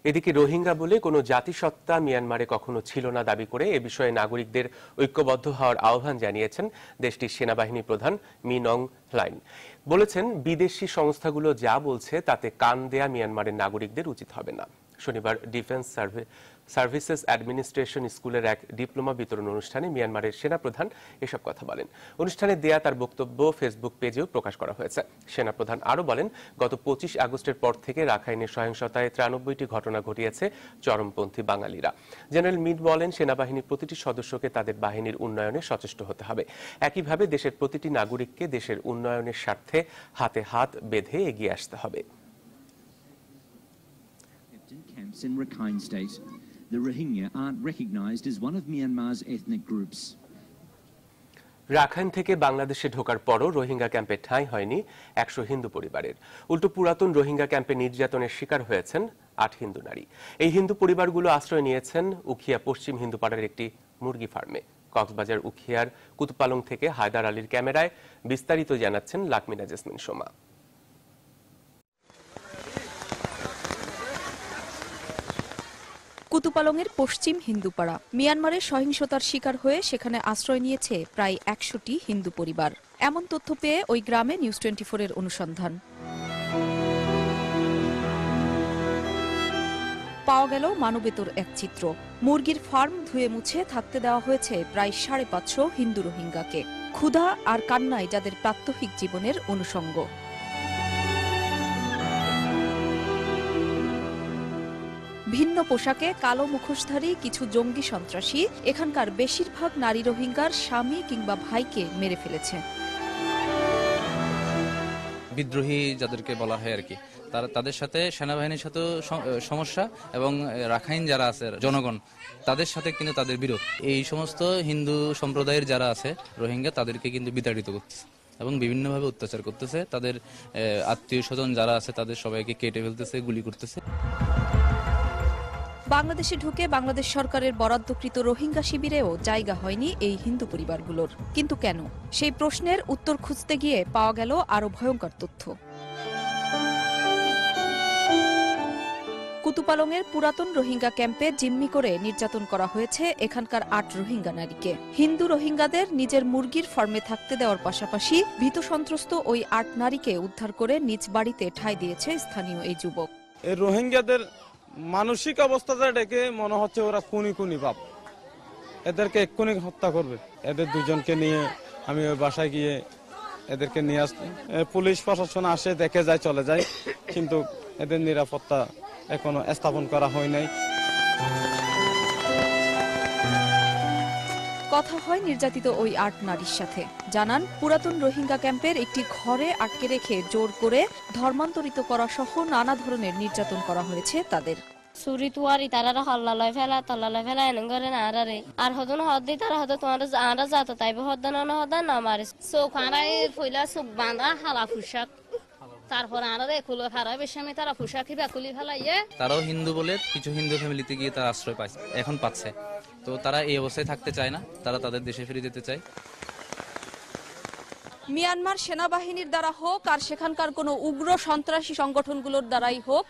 এদিকে রোহিঙ্গা বলে কোনো জাতিসত্তা মিয়ানমারে কখনো ছিল না দাবি করে এ বিষয়ে নাগরিকদের ঐক্যবদ্ধ হওয়ার আহ্বান জানিয়েছেন দেশটির সেনাবাহিনী প্রধান মিন অং হ্লাইং। বলেছেন, বিদেশি সংস্থাগুলো যা বলছে তাতে কান দেয়া মিয়ানমারের নাগরিকদের উচিত হবে না। শনিবার ডিফেন্স সার্ভিসেস অ্যাডমিনিস্ট্রেশন স্কুলের এক ডিপ্লোমা বিতরণ অনুষ্ঠানে মিয়ানমারের সেনাপ্রধান এসব কথা বলেন। অনুষ্ঠানে দেয়া তার বক্তব্য ফেসবুক পেজেও প্রকাশ করা হয়েছে। সেনাপ্রধান আরও বলেন, গত 25 আগস্টের পর থেকে রাখাইনের সহিংসতায় 93টি ঘটনা ঘটিয়েছে চরমপন্থী বাঙালিরা। জেনারেল মিড বলেন, সেনাবাহিনীর প্রতিটি সদস্যকে তাদের বাহিনীর উন্নয়নে সচেষ্ট হতে হবে। একইভাবে দেশের প্রতিটি নাগরিককে দেশের উন্নয়নের স্বার্থে হাতে হাত বেঁধে এগিয়ে আসতে হবে। In Rakhine State, the Rohingya aren't recognized as one of Myanmar's ethnic groups. Rakhine থেকে বাংলাদেশে ঢোকার পরও রোহিঙ্গা ক্যাম্পে ঠাঁই হয়নি 100 হিন্দু পরিবারের। উল্টো পুরাতন রোহিঙ্গা ক্যাম্পে নির্যাতনের শিকার হয়েছেন 8 হিন্দু নারী। এই হিন্দু পরিবারগুলো আশ্রয় নিয়েছেন উখিয়া পশ্চিম হিন্দুপাড়ার একটি মুরগি ফার্মে। কক্সবাজার উখিয়ার কুতুপালং থেকে হায়দার আলীর ক্যামেরায় বিস্তারিত জানাচ্ছেন লাকমিনা জেসমিন সোমা। কুতুপালংয়ের পশ্চিম হিন্দুপাড়া মিয়ানমারের সহিংসতার শিকার হয়ে সেখানে আশ্রয় নিয়েছে প্রায় 100টি হিন্দু পরিবার। এমন তথ্য পেয়ে ওই গ্রামে নিউজ 24-এর অনুসন্ধান। পাওয়া গেল মানবেতর এক চিত্র। মুরগির ফার্ম ধুয়ে মুছে থাকতে দেওয়া হয়েছে প্রায় 550 হিন্দু রোহিঙ্গাকে। ক্ষুধা আর কান্নায় যাদের প্রাত্যহিক জীবনের অনুষঙ্গ। ভিন্ন পোশাকে কালো মুখোশধারী কিছু জঙ্গি সন্ত্রাসী এখানকার বেশিরভাগ নারী রোহিঙ্গার স্বামী কিংবা ভাইকে মেরে ফেলেছে। বিদ্রোহী যাদেরকে বলা হয় আর কি, তাদের সাথে সেনাবাহিনীর সাথে সমস্যা এবং রাখাইন যারা আছে জনগণ তাদের সাথে কিন্তু তাদের বিরোধ। এই সমস্ত হিন্দু সম্প্রদায়ের যারা আছে রোহিঙ্গা তাদেরকে কিন্তু বিতাড়িত করতেছে এবং বিভিন্নভাবে অত্যাচার করতেছে। তাদের আত্মীয় স্বজন যারা আছে তাদের সবাইকে কেটে ফেলতেছে, গুলি করতেছে। বাংলাদেশে ঢুকে বাংলাদেশ সরকারের বরাদ্দকৃত রোহিঙ্গা শিবিরেও জায়গা হয়নি এই হিন্দু পরিবারগুলোর। কিন্তু কেন? সেই প্রশ্নের উত্তর খুঁজতে গিয়ে পাওয়া গেল আরো ভয়ঙ্কর তথ্য। কুতুপালংয়ের পুরাতন রোহিঙ্গা ক্যাম্পে জিম্মি করে নির্যাতন করা হয়েছে এখানকার 8 রোহিঙ্গা নারীকে। হিন্দু রোহিঙ্গাদের নিজের মুরগির ফার্মে থাকতে দেওয়ার পাশাপাশি ভীত সন্ত্রস্ত ওই 8 নারীকে উদ্ধার করে নিজ বাড়িতে ঠাঁই দিয়েছে স্থানীয় এই যুবক। এই রোহিঙ্গাদের মানসিক অবস্থাটা ডেকে মনে হচ্ছে ওরা খুনি ভাব, এদেরকে এক্ষুনি হত্যা করবে। এদের দুজনকে নিয়ে আমি ওই বাসায় গিয়ে এদেরকে নিয়ে আসতে, পুলিশ প্রশাসন আসে, দেখে যায়, চলে যায়, কিন্তু এদের নিরাপত্তা এখনো স্থাপন করা হয় নাই। কথা হয় নির্যাতিত ওই 8 নারীর সাথে। জানান, পুরাতন রোহিঙ্গা ক্যাম্পের একটি ঘরে আটকে রেখে জোর করে ধর্মান্তরিত করা সহ নানা ধরনের নির্যাতন করা হয়েছে তাদের। সুরি তুয়ারি তারা হল্লা লয় ফেলা তল্লা লয় ফেলা এনে করে না আর হদন হদ দি তারা হদ তোমার আরা যাত তাইব হদ না মারে চোখানাই ফইলা চোখ বাঁধা হালা পোশাক, তারপর আরে খুলে খারাপ বেশি তারা পোশাকি বাকুলি ফেলাইয়ে। তারাও হিন্দু বলে কিছু হিন্দু ফ্যামিলিতে গিয়ে তারা আশ্রয় এখন পাচ্ছে। তো তারা এই অবস্থায় থাকতে চায় না, তারা তাদের দেশে ফিরে যেতে চায়। মিয়ানমার সেনাবাহিনীর দ্বারা হোক আর সেখানকার কোনো উগ্র সন্ত্রাসী সংগঠনগুলোর দ্বারাই হোক,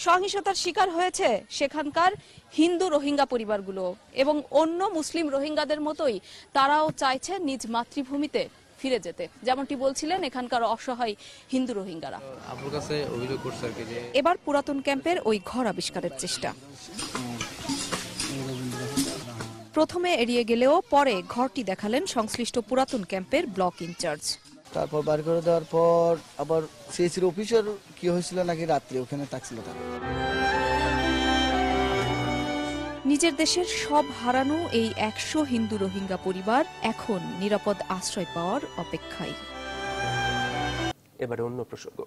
সহিংসতার শিকার হয়েছে সেখানকার হিন্দু রোহিঙ্গা পরিবারগুলো এবং অন্য মুসলিম রোহিঙ্গাদের মতোই তারাও চাইছে নিজ মাতৃভূমিতে ফিরে যেতে, যেমনটি বলছিলেন এখানকার অসহায় হিন্দু রোহিঙ্গারা। আপনার কাছে অভিযোগ করছে আর কি যে এবার পুরাতন ক্যাম্পের ওই ঘর আবিষ্কারের চেষ্টা। প্রথমে এড়িয়ে গেলেও পরে ঘরটি দেখালেন সংশ্লিষ্ট পুরাতন ক্যাম্পের ব্লক ইনচার্জ। তারপর বার করে দেওয়ার পর আবার সিএসির অফিসার কি হয়েছিল নাকি রাত্রে ওখানে থাকছিল তারা। নিজের দেশের সব হারানো এই 100 হিন্দু রোহিঙ্গা পরিবার এখন নিরাপদ আশ্রয় পাওয়ার অপেক্ষায়। এবারে অন্য প্রসঙ্গ।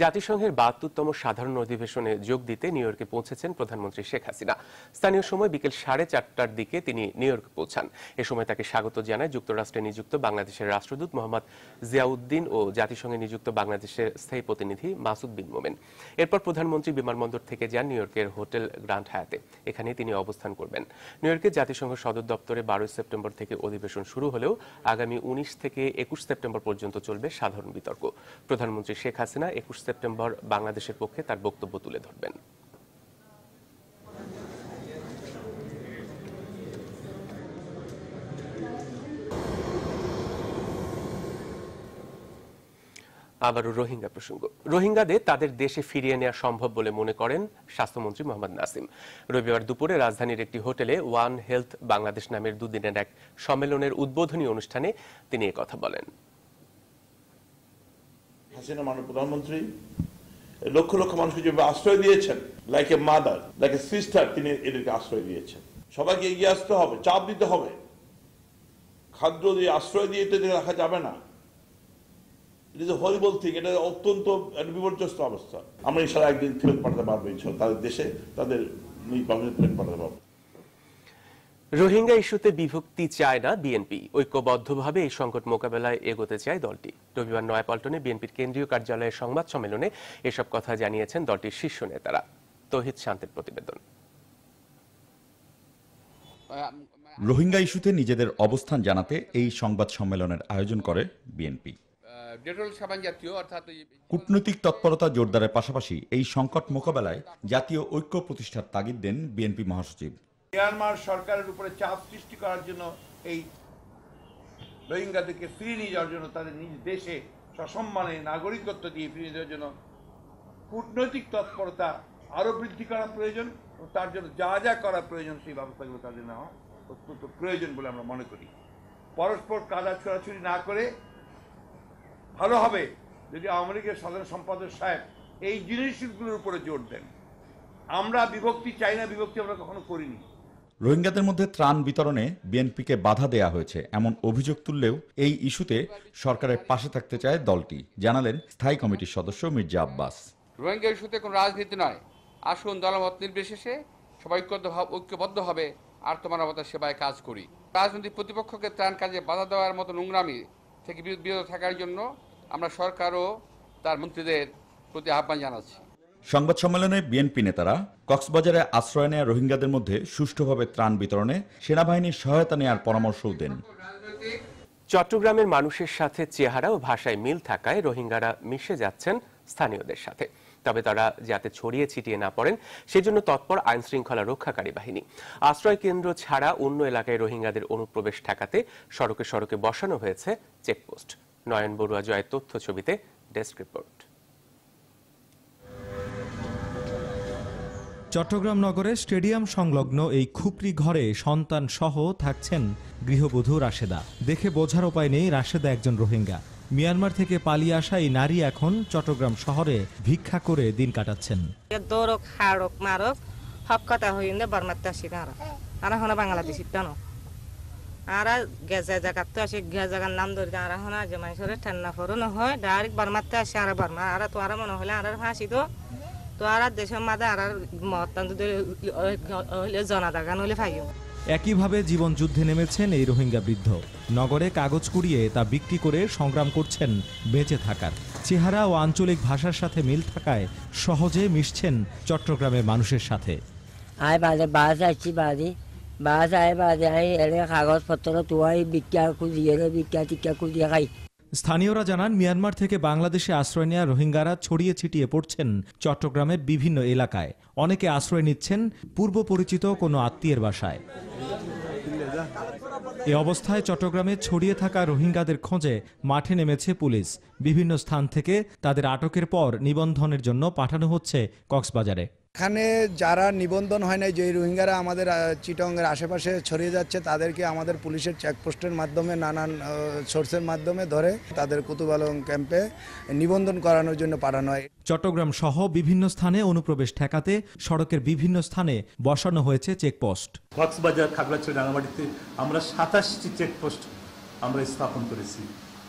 জাতিসংঘের 72তম সাধারণ অধিবেশনে যোগ দিতে নিউ ইয়র্কে পৌঁছেছেন প্রধানমন্ত্রী শেখ হাসিনা। স্থানীয় সময় বিকেল 4:30টার দিকে তিনি নিউ ইয়র্ক পৌঁছান। এ সময় তাকে স্বাগত জানায় যুক্তরাষ্ট্রে নিযুক্ত বাংলাদেশের রাষ্ট্রদূত মোহাম্মদ জিয়াউদ্দিন ও জাতিসংঘে নিযুক্ত বাংলাদেশের স্থায়ী প্রতিনিধি মাসুদ বিন মোমেন। এরপর প্রধানমন্ত্রী বিমানবন্দর থেকে যান নিউ ইয়র্কের হোটেল গ্র্যান্ড হায়াতে। এখানেই তিনি অবস্থান করবেন। নিউ ইয়র্কে জাতিসংঘ সদর দপ্তরে 12 সেপ্টেম্বর থেকে অধিবেশন শুরু হলেও আগামী 19 থেকে 21 সেপ্টেম্বর পর্যন্ত চলবে সাধারণ বিতর্ক। প্রধানমন্ত্রী শেখ হাসিনা 21 সেপ্টেম্বর বাংলাদেশের পক্ষে তার বক্তব্য তুলে ধরবেন। আবারও রোহিঙ্গা প্রসঙ্গ। রোহিঙ্গাদের তাদের দেশে ফিরিয়ে নেওয়া সম্ভব বলে মনে করেন স্বাস্থ্যমন্ত্রী মোহাম্মদ নাসিম। রবিবার দুপুরে রাজধানীর একটি হোটেলে ওয়ান হেলথ বাংলাদেশ নামের দুদিনের এক সম্মেলনের উদ্বোধনী অনুষ্ঠানে তিনি একথা বলেন। হাসিনা মাননীয় প্রধানমন্ত্রী লক্ষ লক্ষ মানুষকে যেভাবে আশ্রয় দিয়েছেন, like a mother, like a sister, তিনি এদেরকে আশ্রয় দিয়েছেন। সবাইকে এগিয়ে আসতে হবে, চাপ দিতে হবে। খাদ্য দিয়ে আশ্রয় দিয়ে এদের রাখা যাবে না। It is a horrible thing. এটা অত্যন্ত বিপর্যস্ত অবস্থা। আমরা ইনশাআল্লাহ একদিন ফেরত পাঠাতে পারবো, ইনশাআল্লাহ তাদের দেশে, তাদের নিজ বাংলাদেশে ফেরত পাঠাতে পারবো। রোহিঙ্গা ইস্যুতে বিভক্তি চায় না বিএনপি, ঐক্যবদ্ধভাবে এই সংকট মোকাবেলায় এগোতে চায় দলটি। রবিবার নয়াপল্টনে বিএনপির কেন্দ্রীয় কার্যালয়ের সংবাদ সম্মেলনে এসব কথা জানিয়েছেন দলটির শীর্ষ নেতারা। তৌহিদ শান্তির প্রতিবেদন। রোহিঙ্গা ইস্যুতে নিজেদের অবস্থান জানাতে এই সংবাদ সম্মেলনের আয়োজন করে বিএনপি। কূটনৈতিক তৎপরতা জোরদারের পাশাপাশি এই সংকট মোকাবেলায় জাতীয় ঐক্য প্রতিষ্ঠার তাগিদ দেন বিএনপি মহাসচিব। মিয়ানমার সরকারের উপরে চাপ সৃষ্টি করার জন্য, এই রোহিঙ্গাদেরকে ফিরিয়ে নিয়ে যাওয়ার জন্য, তাদের নিজ দেশে সসম্মানে নাগরিকত্ব দিয়ে ফিরিয়ে দেওয়ার জন্য কূটনৈতিক তৎপরতা আরো বৃদ্ধি করা প্রয়োজন। তার জন্য যা যা করা প্রয়োজন সেই ব্যবস্থাগুলো তাদের নেওয়া অত্যন্ত প্রয়োজন বলে আমরা মনে করি। পরস্পর কাদা ছোড়াছুড়ি না করে ভালো হবে যদি আওয়ামী লীগের সাধারণ সম্পাদক সাহেব এই জিনিসগুলোর উপরে জোর দেন। আমরা বিভক্তি চাই না, বিভক্তি আমরা কখনো করিনি। রোহিঙ্গাদের মধ্যে ত্রাণ বিতরণে বিএনপিকে বাধা দেয়া হয়েছে এমন অভিযোগ তুললেও এই ইস্যুতে সরকারের পাশে থাকতে চায় দলটি, জানালেন স্থায়ী কমিটির সদস্য মির্জা আব্বাস। রোহিঙ্গা ইস্যুতে কোনো রাজনীতি নয়। আসুন দলমত নির্বিশেষে সবাই ঐক্যবদ্ধ হবে আর্তমানবতার সেবায় কাজ করি। রাজনৈতিক প্রতিপক্ষকে ত্রাণ কাজে বাধা দেওয়ার মতো নোংরামি থেকে বিরত থাকার জন্য আমরা সরকার ও তার মন্ত্রীদের প্রতি আহ্বান জানাচ্ছি। সংবাদ সম্মেলনে বিএনপি নেতারা কক্সবাজারে আশ্রয় নেয়া রোহিঙ্গাদের মধ্যে সুষ্ঠুভাবে ত্রাণ বিতরণে সেনাবাহিনীর সহায়তা নেওয়ার পরামর্শও দেন। চট্টগ্রামের মানুষের সাথে চেহারা ও ভাষায় মিল থাকায় রোহিঙ্গারা মিশে যাচ্ছেন স্থানীয়দের সাথে। তবে তারা যাতে ছড়িয়ে ছিটিয়ে না পড়েন সেজন্য তৎপর আইন শৃঙ্খলা রক্ষাকারী বাহিনী। আশ্রয় কেন্দ্র ছাড়া অন্য এলাকায় রোহিঙ্গাদের অনুপ্রবেশ ঠেকাতে সড়কে সড়কে বসানো হয়েছে চেকপোস্ট। নয়ন বড়ুয়া জয়ের তথ্য ছবিতে ডেস্ক রিপোর্ট। চট্টগ্রাম নগরের স্টেডিয়াম সংলগ্ন এই খুপড়ি ঘরে সন্তান সহ থাকছেন গৃহবধূ রাশেদা। দেখে বোঝার উপায় নেই রাশেদা একজন রোহিঙ্গা। মিয়ানমার থেকে পালিয়ে আসা এই নারী এখন চট্টগ্রাম শহরে ভিক্ষা করে দিন কাটাচ্ছেন। দৌড়ক হাড়ক মারক সব কথা হইলে বর্মাতে আসি আর এখন বাংলাদেশি জানো আর গেজা জায়গাতে আসে জায়গার নাম ধরে আর এখন আজ মানুষের ঠান্ডা ফরো হয় ডাইরেক্ট বর্মাতে আসে আর বর্মা আর তো আর মনে হলে আর ফাঁসি তো আর দেশের মাঝে আর মতান্ত জনা দাগান হলে ফাইও। একইভাবে জীবন যুদ্ধে নেমেছেন এই রোহিঙ্গা বৃদ্ধ। নগরে কাগজ কুড়িয়ে তা বিক্রি করে সংগ্রাম করছেন বেঁচে থাকার। চেহারা ও আঞ্চলিক ভাষার সাথে মিল থাকায় সহজে মিশছেন চট্টগ্রামের মানুষের সাথে। আয় বাজে বাস আসছি বাস আয় বাজে আয় এলে কাগজপত্র তোয়াই বিক্রিয়া খুঁজিয়ে বিক্রিয়া টিকা খুঁজিয়ে খাই। স্থানীয়রা জানান মিয়ানমার থেকে বাংলাদেশে আশ্রয় নেওয়া রোহিঙ্গারা ছড়িয়ে ছিটিয়ে পড়ছেন চট্টগ্রামের বিভিন্ন এলাকায়। অনেকে আশ্রয় নিচ্ছেন পূর্ব পরিচিত কোনো আত্মীয়ের বাসায়। এ অবস্থায় চট্টগ্রামে ছড়িয়ে থাকা রোহিঙ্গাদের খোঁজে মাঠে নেমেছে পুলিশ। বিভিন্ন স্থান থেকে তাদের আটকের পর নিবন্ধনের জন্য পাঠানো হচ্ছে কক্সবাজারে। এখানে যারা নিবন্ধন হয় নাই, যে রোহিঙ্গারা আমাদের চিটংয়ের আশেপাশে ছড়িয়ে যাচ্ছে, তাদেরকে আমাদের পুলিশের চেকপোস্টের মাধ্যমে নানান সোর্সের মাধ্যমে ধরে তাদের কুতুবালং ক্যাম্পে নিবন্ধন করানোর জন্য পাঠানো হয়। চট্টগ্রাম সহ বিভিন্ন স্থানে অনুপ্রবেশ ঠেকাতে সড়কের বিভিন্ন স্থানে বসানো হয়েছে চেকপোস্ট। কক্সবাজার, খাগড়াছড়ি, রাঙামাটিতে আমরা 27টি চেকপোস্ট আমরা স্থাপন করেছি।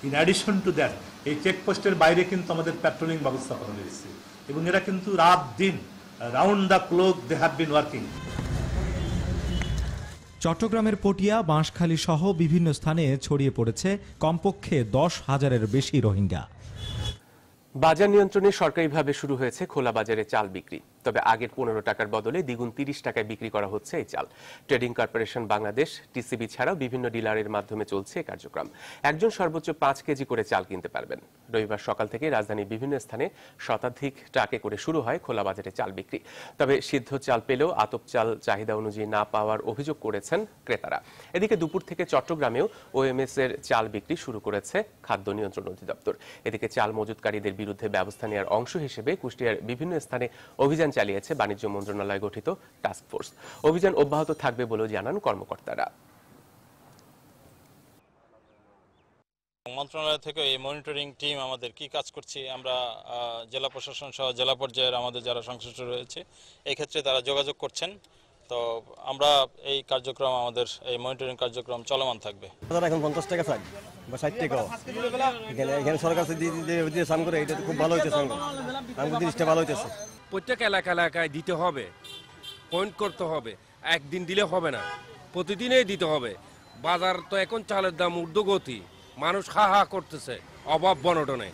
ইন অ্যাডিশন টু দ্যাট এই চেকপোস্টের বাইরে কিন্তু আমাদের প্যাট্রোলিং ব্যবস্থা করা হয়েছে এবং এরা কিন্তু রাত দিন round the clock they have been working. চট্টগ্রামের পটিয়া, বাঁশখালী সহ বিভিন্ন স্থানে ছড়িয়ে পড়েছে কমপক্ষে 10,000-এর বেশি রোহিঙ্গা। বাজার নিয়ন্ত্রণে সরকারিভাবে শুরু হয়েছে খোলা বাজারে চাল বিক্রি। তবে আগের 15 টাকার বদলে দ্বিগুণ 30 টাকায় বিক্রি করা হচ্ছে এই চাল। ট্রেডিং কর্পোরেশন বাংলাদেশ টিসিবি ছাড়াও বিভিন্ন ডিলারের মাধ্যমে চলছে এই কার্যক্রম। একজন সর্বোচ্চ 5 কেজি করে চাল কিনতে পারবেন। রবিবার সকাল থেকে রাজধানীর বিভিন্ন স্থানে শতাধিক ট্রাকে করে শুরু হয় খোলা বাজারে চাল বিক্রি। তবে সিদ্ধ চাল পেলেও আতপ চাল চাহিদা অনুযায়ী না পাওয়ার অভিযোগ করেছেন ক্রেতারা। এদিকে দুপুর থেকে চট্টগ্রামেও ওএমএস এর চাল বিক্রি শুরু করেছে খাদ্য নিয়ন্ত্রণ অধিদপ্তর। এদিকে চাল মজুতকারীদের বিরুদ্ধে ব্যবস্থা নেওয়ার অংশ হিসেবে কুষ্টিয়ার বিভিন্ন স্থানে অভিযান চালিয়েছে বাণিজ্য মন্ত্রণালয় গঠিত টাস্ক ফোর্স। অভিযান অব্যাহত থাকবে বলেও জানান কর্মকর্তারা। মন্ত্রণালয় থেকে এই মনিটরিং টিম আমাদের কি কাজ করছে, আমরা জেলা প্রশাসন সহ জেলা পর্যায়ের আমাদের যারা সংশ্লিষ্ট রয়েছে এই ক্ষেত্রে তারা যোগাযোগ করছেন। তো আমরা এই কার্যক্রম, আমাদের এই মনিটরিং কার্যক্রম চলমান থাকবে। এখন 50 টাকা চাই বা 60 টাকা এখানে সরকার দিয়ে সাম করে, এটা খুব ভালো হইতেছে, জিনিসটা ভালো হইতেছে। প্রত্যেক এলাকায় দিতে হবে, পয়েন্ট করতে হবে, একদিন দিলে হবে না, প্রতিদিনই দিতে হবে। বাজার তো এখন চালের দাম ঊর্ধ্বগতি, মানুষ হা হা করতেছে অভাব বনটনে।